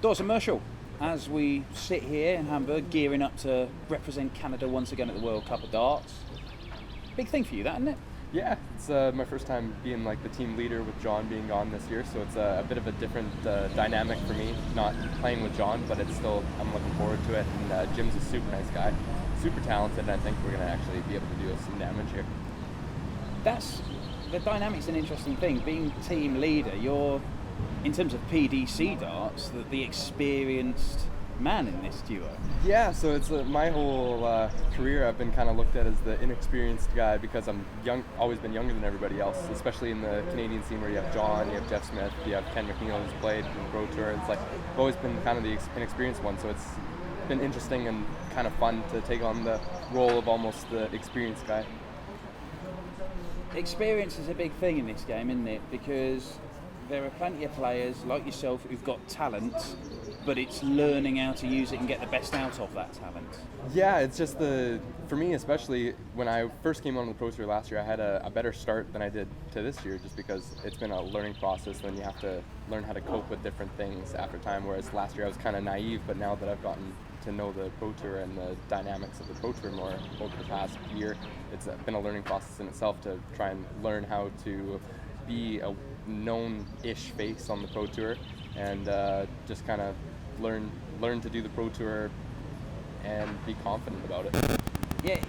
Dawson Murschell, as we sit here in Hamburg, gearing up to represent Canada once again at the World Cup of Darts. Big thing for you, that, isn't it? Yeah, it's my first time being like the team leader with John being gone this year, so it's a bit of a different dynamic for me, not playing with John, but it's still, I'm looking forward to it, and Jim's a super nice guy, super talented, and I think we're going to actually be able to do some damage here. The dynamic's an interesting thing. Being team leader, you're, in terms of PDC darts, the experienced man in this duo. Yeah, so it's my whole career I've been kind of looked at as the inexperienced guy because I'm young, always been younger than everybody else, especially in the Canadian scene where you have John, you have Jeff Smith, you have Ken McNeil who's played in the Pro Tour. It's like I've always been kind of the inexperienced one, so it's been interesting and kind of fun to take on the role of almost the experienced guy. Experience is a big thing in this game, isn't it? Because there are plenty of players like yourself who've got talent, but it's learning how to use it and get the best out of that talent. Yeah, it's just for me especially, when I first came on the Pro Tour last year, I had a better start than I did to this year, just because it's been a learning process, and you have to learn how to cope with different things after time, whereas last year I was kind of naive, but now that I've gotten to know the Pro Tour and the dynamics of the Pro Tour more over the past year, it's been a learning process in itself to try and learn how to be a known-ish face on the Pro Tour, and just kind of learn to do the Pro Tour and be confident about it. Yeah,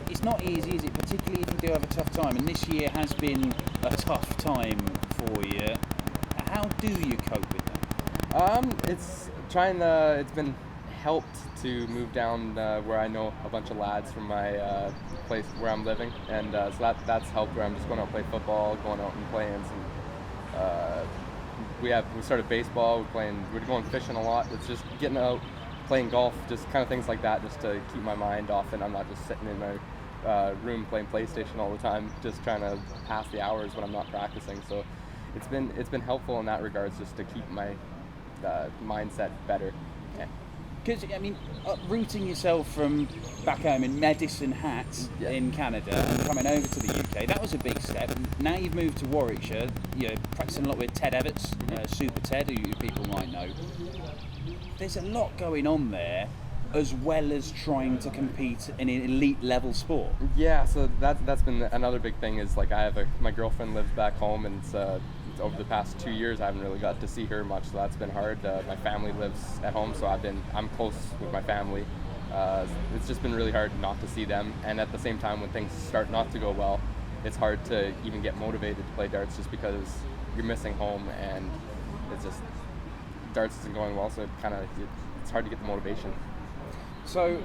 it's not easy, is it? Particularly if you do have a tough time, and this year has been a tough time for you. How do you cope with that? It's been helped to move down where I know a bunch of lads from my place where I'm living, and so that's helped, where I'm just going out and play football, going out and playing some. We started baseball. We're going fishing a lot. It's just getting out, playing golf, just kind of things like that, just to keep my mind off, and I'm not just sitting in my room playing PlayStation all the time, just trying to pass the hours when I'm not practicing. So it's been helpful in that regards, just to keep my mindset better. Because, I mean, uprooting yourself from back home in Medicine Hat in Canada and coming over to the UK, that was a big step. Now you've moved to Warwickshire, you're practicing a lot with Ted Everts, Super Ted, who people might know. There's a lot going on there, as well as trying to compete in an elite level sport. Yeah, so that's been another big thing, is like my girlfriend lives back home, and it's over the past 2 years I haven't really got to see her much, so that's been hard. My family lives at home, so I'm close with my family. It's just been really hard not to see them, and at the same time, when things start not to go well, it's hard to even get motivated to play darts, just because you're missing home, and it's just darts isn't going well, so it's hard to get the motivation. So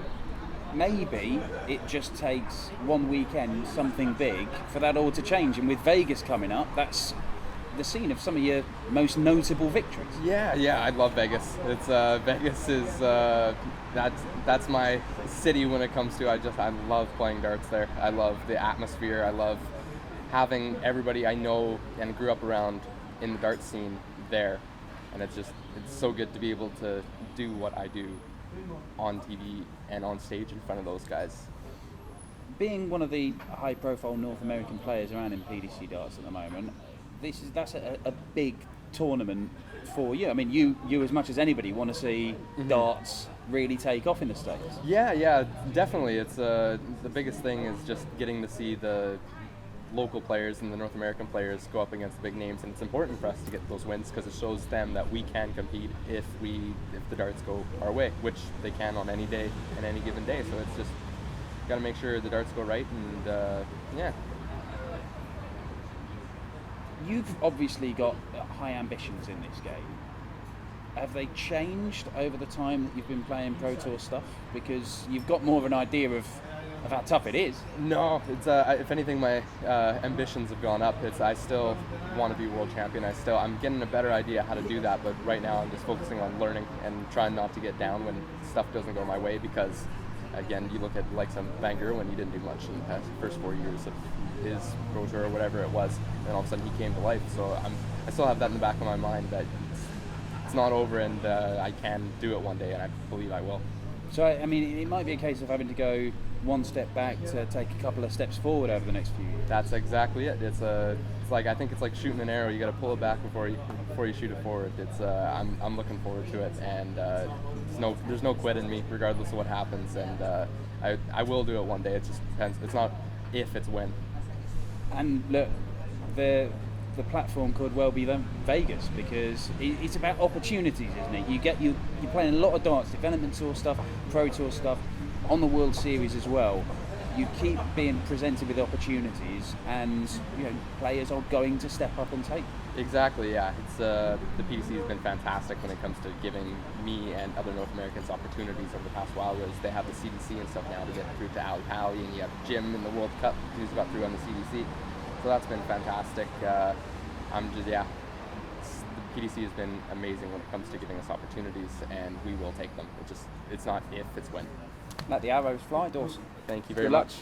maybe it just takes one weekend, something big, for that all to change. And with Vegas coming up, that's the scene of some of your most notable victories. Yeah, I love Vegas. It's Vegas is that's my city when it comes to. I love playing darts there. I love the atmosphere. I love having everybody I know and grew up around in the darts scene there, and it's so good to be able to do what I do on TV and on stage in front of those guys. Being one of the high-profile North American players around in PDC darts at the moment, that's a big tournament for you. I mean, you as much as anybody want to see darts really take off in the States. Yeah, definitely. It's the biggest thing is just getting to see the local players and the North American players go up against the big names, and it's important for us to get those wins because it shows them that we can compete if the darts go our way, which they can on any day and any given day. So it's just got to make sure the darts go right, and yeah. You've obviously got high ambitions in this game. Have they changed over the time that you've been playing Pro Tour stuff? Because you've got more of an idea of how tough it is. No, it's if anything, my ambitions have gone up. I still want to be world champion. I'm getting a better idea how to do that, but right now I'm just focusing on learning and trying not to get down when stuff doesn't go my way, because again, you look at like some Van Gerwen, he didn't do much in the first 4 years of his Pro Tour or whatever it was, and all of a sudden he came to life. So I still have that in the back of my mind that it's not over, and I can do it one day, and I believe I will. So, I mean, it might be a case of having to go one step back to take a couple of steps forward over the next few years. That's exactly it. It's it's like, I think it's like shooting an arrow. You got to pull it back before you shoot it forward. It's I'm looking forward to it, and there's no quit in me regardless of what happens, and I will do it one day. It just depends. It's not if, it's when. And look, the platform could well be Vegas, because it's about opportunities, isn't it? You're playing a lot of darts, development tour stuff, pro tour stuff, on the World Series as well. You keep being presented with opportunities, and players are going to step up and take them. Exactly, yeah. It's the PDC has been fantastic when it comes to giving me and other North Americans opportunities over the past while. Whereas they have the CDC and stuff now to get through to Ali Pally, and you have Jim in the World Cup who's got through on the CDC. So that's been fantastic. The PDC has been amazing when it comes to giving us opportunities, and we will take them. It's not if, it's when. Let the arrows fly, Dawson. Thank you very Good luck. much.